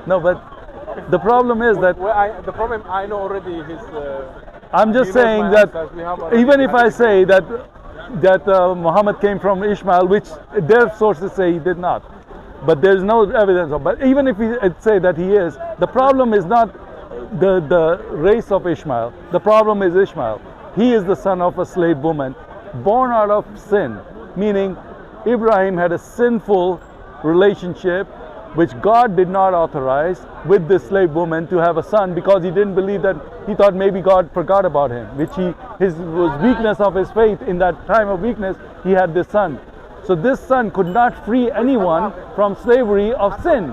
No, but the problem is that the problem I know already his. I'm just saying that even if I say that Muhammad came from Ishmael, which their sources say he did not, but there's no evidence of. But even if we say that he is, the problem is not the race of Ishmael. The problem is Ishmael. He is the son of a slave woman, born out of sin, meaning Ibrahim had a sinful relationship which God did not authorize with this slave woman to have a son, because he didn't believe that. He thought maybe God forgot about him, which his weakness of his faith. In that time of weakness, he had this son. So this son could not free anyone from slavery of sin.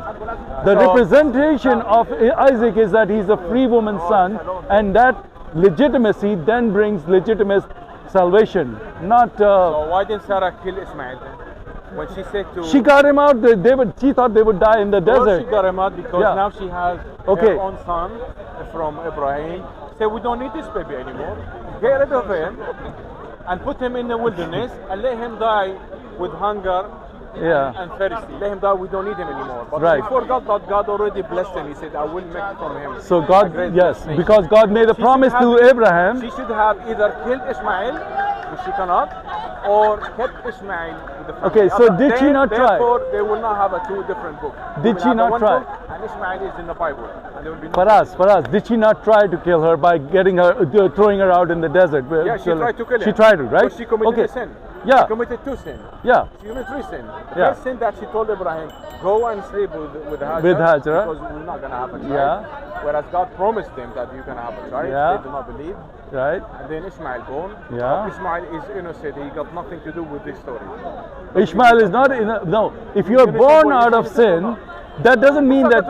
The representation of Isaac is that he's a free woman's son, and that legitimacy then brings legitimate salvation. Not. So why didn't Sarah kill Ishmael then? When she said to... She got him out. She thought they would die in the desert. Well, she got him out because now she has her own son from Ibrahim. Say, we don't need this baby anymore. Get rid of him and put him in the wilderness and let him die with hunger and thirsty. Let him die. We don't need him anymore. But before God already blessed him. He said, I will make from him. So God, because God made a promise to Abraham. She should have either killed Ishmael, which she cannot, or kept Ishmael with the family. Okay, so did she not try? Therefore, they will not have two different books. Did she not try? And Ishmael is in the Bible. And there will be no for us, did she not try to kill her by getting her, throwing her out in the desert? Yeah, she tried to kill her. She tried to, right? But she committed a sin. Yeah. She committed two sins. Yeah. She committed three sins. The first sin that she told Ibrahim, go and sleep with Hajar. With Hajar. Because we're not going to have a child. Yeah. Whereas God promised them that you're going to have a child. Yeah. They do not believe. Right. And then Ishmael born. Yeah. Ishmael is innocent. He got nothing to do with this story. Ishmael is not no. If you're born out of sin, that doesn't mean that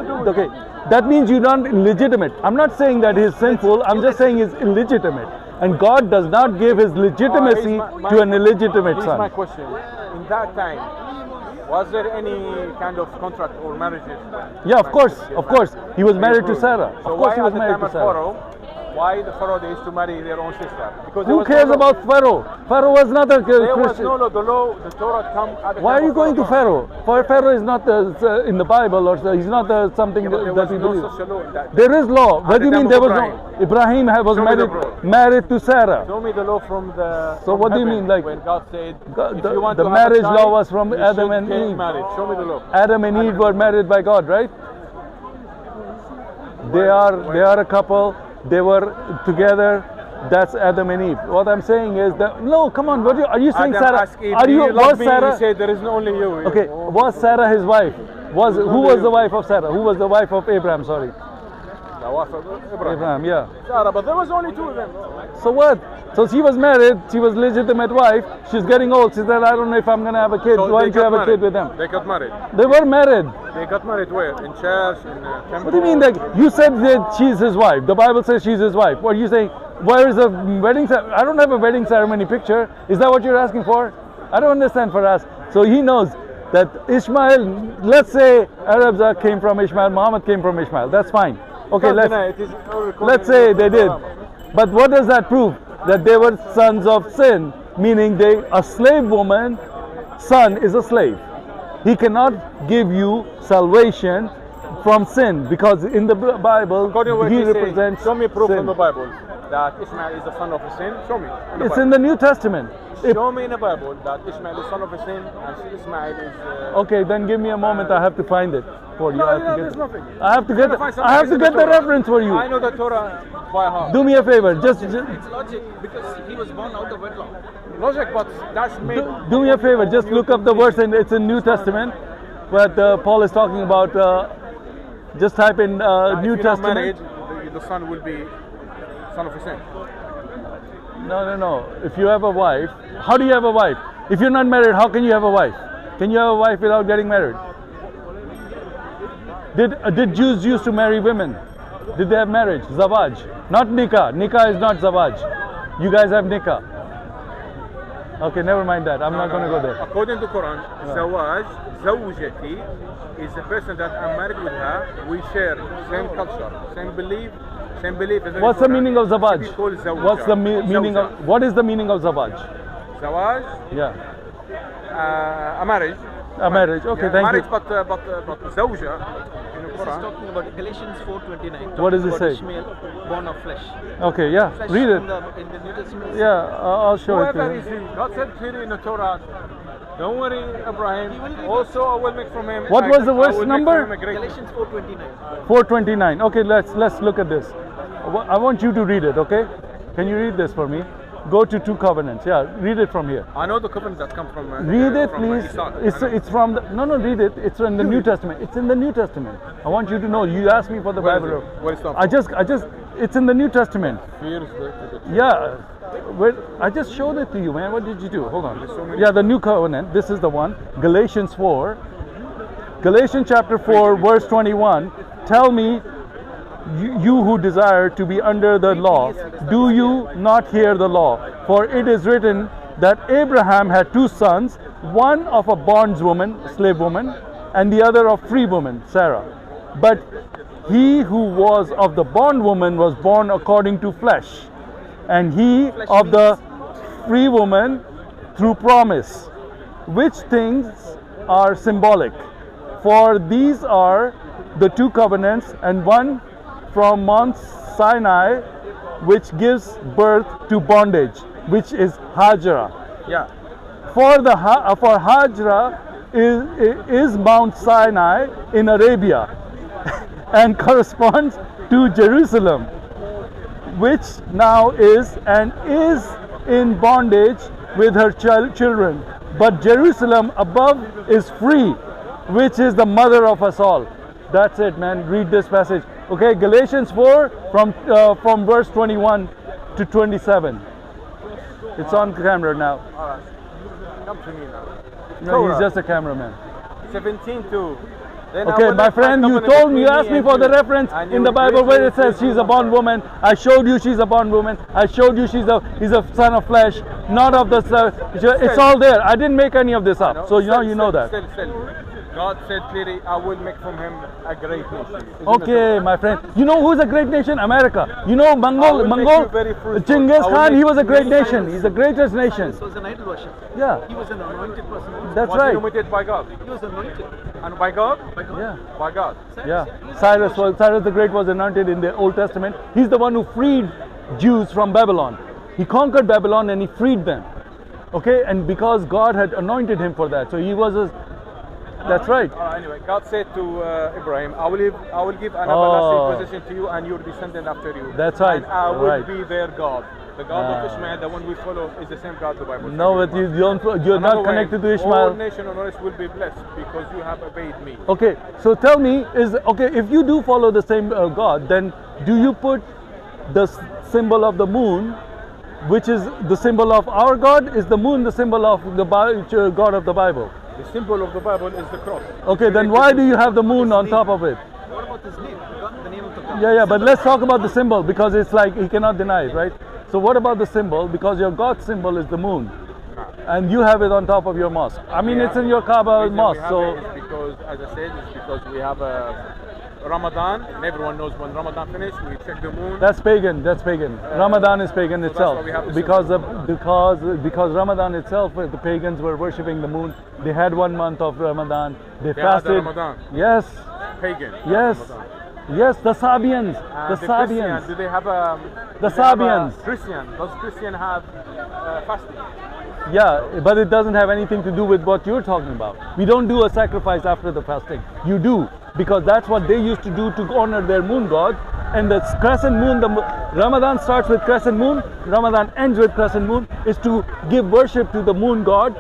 that means you're not illegitimate. I'm not saying that he's sinful. I'm just saying he's illegitimate. And God does not give his legitimacy to an illegitimate son. Here's my question. In that time, was there any kind of contract or marriages? Yeah, of course. He was married to Sarah. So of course he was married to Sarah. Why the Pharaoh they used to marry their own sister? Because who cares about Pharaoh? Pharaoh was not a Christian. The law, the Torah come at the Why are you going to Pharaoh? Pharaoh is not in the Bible, or he's not something that we believe. There is law. What do you mean there was no? Ibrahim was married to Sarah. Show me the law from the. So what do you mean, like when God said the marriage law was from Adam and Eve? Show me the law. Adam and Eve were married by God, right? They are a couple. They were together. That's Adam and Eve. What I'm saying is that no, come on. What are you saying, Sarah? Was Sarah? He said there is only you. Okay, was Sarah his wife? Who was the wife of Sarah? Who was the wife of Abraham? Sorry. The wife of Abraham, yeah. Sarah, but there was only two of them. So what? So she was married. She was legitimate wife. She's getting old. She said, I don't know if I'm gonna have a kid. So why don't you have a kid with them? They got married. They were married. They got married where? In church, in temple? What do you mean that you said that she's his wife? The Bible says she's his wife. What are you saying? Where is the wedding ceremony? I don't have a wedding ceremony picture. Is that what you're asking for? I don't understand for us. So he knows that Ishmael, let's say Arabs came from Ishmael, Muhammad came from Ishmael. That's fine. Okay, let's say they did. But what does that prove? That they were sons of sin, meaning a slave woman, son is a slave. He cannot give you salvation from sin, because in the Bible he represents show me proof sin. in the Bible that Ishmael is the son of a sin. Show me. It's in the New Testament. Show me in the Bible that Ishmael is son of a sin and Ishmael is. Okay, then give me a moment. I have to find it for you. No, there's nothing. I have to get the reference for you. I know the Torah by heart. Do me a favor. Just it's logic, because he was born out of wedlock. Logic, but that's made. Do me a favor. Just look up the verse, and it's in New Testament. But Paul is talking about. Just type in New Testament. Married, the son will be son of a sin. No. If you have a wife, how do you have a wife? If you're not married, how can you have a wife? Can you have a wife without getting married? Did Jews used to marry women? Did they have marriage? Zawaj. Not nikah. Nikah is not zawaj. You guys have nikah. Okay, never mind that. I'm not going to go there. According to Quran, zawaj, zawjati, is the person that I'm married with her. We share same culture, same belief. What's the meaning of zawaj? What's the meaning of? What is the meaning of zawaj? Zawaj? Yeah. A marriage. A marriage. Okay, thank marriage, you. but zawja. is talking about Galatians 4:29. What does it say? Ishmael, born of flesh. Okay, yeah, Flesh read it. in the New Testament. Yeah, I'll show it Whoever to is you. he? God said clearly in the Torah, don't worry, Abraham. Also, I will make from him. What was the verse number? Galatians 4:29. 429. Okay, let's look at this. I want you to read it, okay? Can you read this for me? Go to 2 Covenants. Yeah, read it from here. I know the covenant that come from. Read it, from please. Isaac. It's from the, no, read it. It's in the New Testament. It's in the New Testament. I want you to know. You asked me for the Where is Bible. it? Where is that I just. It's in the New Testament. from? Yeah. I just showed it to you, man. What did you do? Hold on. Yeah, the New Covenant. This is the one. Galatians 4. Galatians chapter 4, verse 21. Tell me, you who desire to be under the law, do you not hear the law? For it is written that Abraham had 2 sons, one of a bondwoman, slave woman, and the other of free woman, Sarah. But he who was of the bondwoman was born according to flesh, and he of the free woman through promise, which things are symbolic. For these are the 2 covenants, and one from Mount Sinai, which gives birth to bondage, which is Hajra. Yeah. For Hajra is Mount Sinai in Arabia, and corresponds to Jerusalem, which now is in bondage with her children. But Jerusalem above is free, which is the mother of us all. That's it, man. Read this passage. Okay, Galatians 4 from verse 21 to 27. It's on camera now. All right. Come to me now. No, he's just a cameraman. 17:2. Then Okay, my friend, you told me, you asked me for the reference in the Bible where it says she's a bondwoman. I showed you she's a bondwoman. I showed you he's a son of flesh, not of the. It's all there. I didn't make any of this up. So now you know that. Still. God said clearly, I will make from him a great nation. Okay, my friend. You know who's a great nation? America. You know Mongol, fruitful. Genghis Khan, he was a great nation. He's the greatest nation. This was an idol worship. Yeah, He was an anointed person. that's Was he right. anointed by God? He was anointed. And by God? Yeah, By God. yeah. Cyrus the Great was anointed in the Old Testament. He's the one who freed Jews from Babylon. He conquered Babylon and he freed them. Okay, and because God had anointed him for that, so he was a. That's right. Anyway, God said to Ibrahim, I will give an Oh. everlasting possession to you and your descendant after you. That's right. And I will Right. be their God. The God of Ishmael, the one we follow, is the same God the Bible says. No, but you're Another not connected way, to Ishmael. All nation on earth will be blessed because you have obeyed me. Okay, so tell me, if you do follow the same God, then do you put the symbol of the moon, which is the symbol of our God? Is the moon the symbol of the God of the Bible? The symbol of the Bible is the cross. Okay, then why do you have the moon on top of it? What about his name? The name of the God. Yeah, but let's talk about the symbol because it's like he cannot deny it, right? So what about the symbol? Because your God symbol is the moon, and you have it on top of your mosque. I mean, it's in your Kaaba mosque, so. It's because, as I said, it's because we have a Ramadan, and everyone knows when Ramadan finishes, we check the moon. That's pagan. That's pagan. Ramadan is pagan that's itself why we have the because Ramadan itself, the pagans were worshipping the moon. They had 1 month of Ramadan. They fasted. Had Ramadan. Yes. Pagan. Yes. Ramadan. Yes. The Sabians. And The Christian, Sabians. do they have a? The do they have a Sabians. Christian. Does Christian have fasting? Yeah, but it doesn't have anything to do with what you're talking about. We don't do a sacrifice after the fasting. You do, because that's what they used to do to honor their moon god. And the crescent moon, Ramadan starts with crescent moon, Ramadan ends with crescent moon, is to give worship to the moon god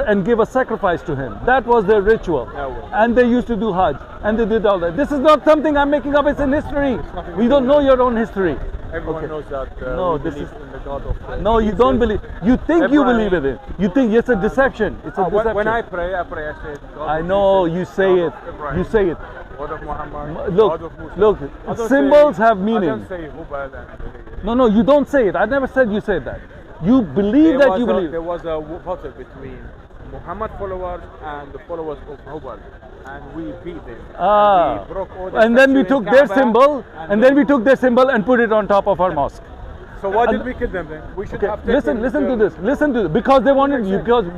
and give a sacrifice to him. That was their ritual. And they used to do Hajj, and they did all that. This is not something I'm making up, it's in history. We don't know your own history. Everyone knows that No, we this believe is- in the God of. No, you don't believe. You think you believe in it. You think it's a deception. It's a deception. When I pray, I say, God I of know Jesus, you say God it. of Abraham, You say it. God of Muhammad, Look, God of Musa. look. I don't Symbols say- have I meaning. don't say Hubal and No, you don't say it. I never said you said that. You believe that you believe. There was a battle between Muhammad followers and the followers of Hubal, and we beat them. And we broke all the And then we statues in took their Kaaba, symbol, and then we took their symbol and put it on top of our mosque. So why did we kill them then? We should have taken Listen to this. Listen to this. Because they wanted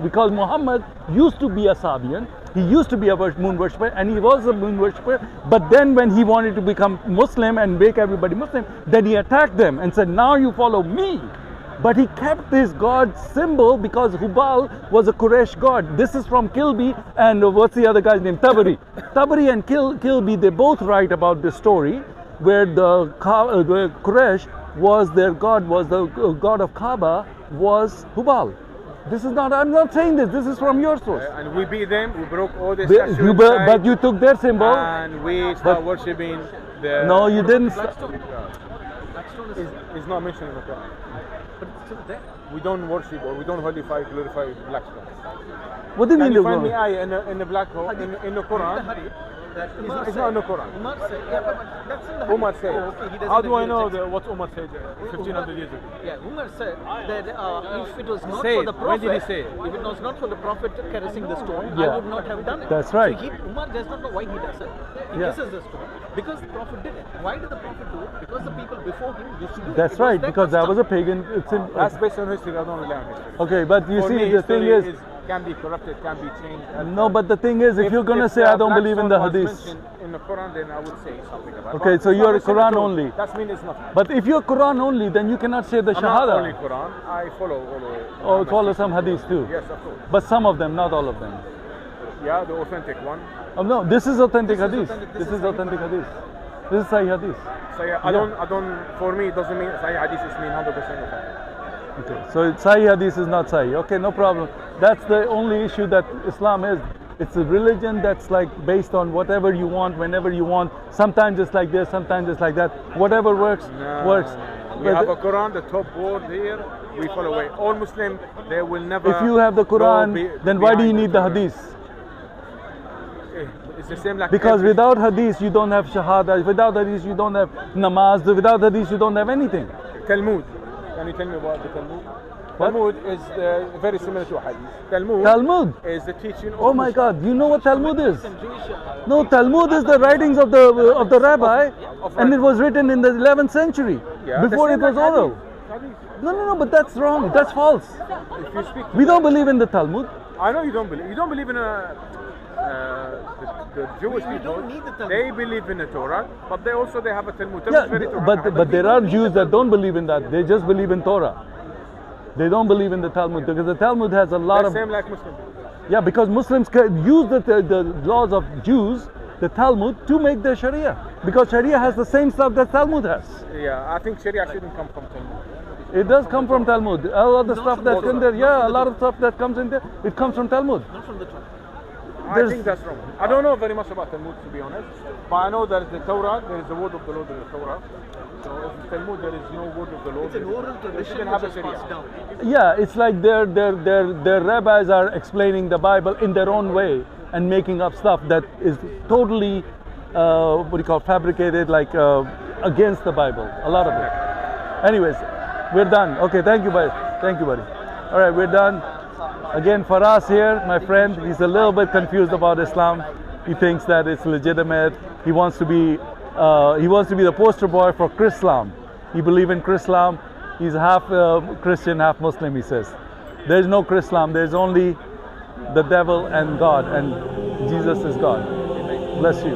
because Muhammad used to be a Sabian. He used to be a moon worshipper, and he was a moon worshipper. But then when he wanted to become Muslim and make everybody Muslim, then he attacked them and said, "Now you follow me." But he kept his god symbol because Hubal was a Quraysh god. This is from Kilby and what's the other guy's name? Tabari. Tabari and Kilby, they both write about this story where the Quraysh was their god, was the god of Kaaba, was Hubal. This is not, I'm not saying this is from your source. And we beat them, we broke all the But you took their symbol. And we started worshipping the... No, you didn't. Blackstone It's not mentioned in the Quran. but it's still there. We don't worship or we don't glorify Blackstone. What do you Can mean? you find me ayah in the black hole, in the Quran? That It's not in the Quran. Umar said, yeah, but that's in the Umar said. Oh, okay, he doesn't How do I agree know with it. what Umar said 1500 years ago? Yeah, Umar said that if it was not Say for it. the When Prophet, did he say it? if it was not for the Prophet caressing the stone, Yeah. I would not have done it. That's right. So Umar does not know why he does it. He Yeah. kisses the stone because the Prophet did it. Why did the Prophet do it? Because the people before him used to do it. That's It was right, their because that was a custom. pagan. That's based on history. I don't rely on history. Okay, but you For see, me, the thing history is, can be corrupted, can be changed. no, but the thing is, if you're gonna say I don't believe in the Blackstone was hadith, mentioned in the Quran, then I would say something about it. Okay, But so it's you're not mentioned Quran at all. only. That means it's nothing. but if you're Quran only, then you cannot say the I'm not only Shahada. Quran. I follow all the. Oh, follow some hadith too. Yes, of course. But some of them, not all of them. Yeah, the authentic one. Oh no, this is authentic This is hadith. authentic, This this is is authentic hadith. This is Sahih hadith. So yeah, I don't. For me, it doesn't mean Sahih Hadith is mean 100% authentic. Okay, so Sahih hadith is not Sahih. Okay, no problem. That's the only issue that Islam is. It's a religion that's like based on whatever you want, whenever you want. Sometimes it's like this, sometimes it's like that. Whatever works, works. We But have a Quran, the top word here. We follow it. All Muslim, they will never. if you have the Quran, then why do you need the hadith? It's the same like Because every- without hadith you don't have shahada, without hadith you don't have namaz, without hadith you don't have anything. Talmud. Can you tell me about the Talmud? What? Talmud is very similar to Hadith. Talmud, Talmud. is the teaching of Oh my Muslims. God, you know what Talmud is? And Jewish, No, Talmud is the writings of the rabbi, and it was written in the 11th century, Yeah, the before same it was like oral. Hadith. No, but that's wrong. That's false. If you speak, We don't believe in the Talmud. I know you don't believe. You don't believe in the Jewish We people. don't need the Talmud. They believe in the Torah, but they also have a Talmud. Talmud Yeah, is very Torah. but there are Jews that don't believe in that. They just believe in Torah. They don't believe in the Talmud because the Talmud has a lot the of same like Muslims. yeah. Because Muslims use the laws of Jews, the Talmud, to make their Sharia. Because Sharia has the same stuff that Talmud has. Yeah, I think Sharia shouldn't come from Talmud. It does come from Talmud. A lot of the Not stuff from that's the in there, Torah. yeah, Not a from lot the of stuff that comes in there, it comes from Talmud. not from the Torah. I There's- think that's wrong. I don't know very much about Talmud, to be honest, but I know that the Torah, there is the word of the Lord in the Torah. So if Talmud, there is no word of the Lord. It's an oral They tradition shouldn't have a which is Sharia. passed down. Yeah, it's like their rabbis are explaining the Bible in their own way and making up stuff that is totally what do you call fabricated, like against the Bible. A lot of it. Anyways, we're done. Okay, thank you, buddy. Thank you, buddy. All right, we're done. Again, for us here, my friend, he's a little bit confused about Islam. He thinks that it's legitimate. He wants to be the poster boy for Chrislam. He believes in Chrislam. He's half Christian, half Muslim, he says. There's no Chrislam. There's only the devil and God, and Jesus is God. Bless you.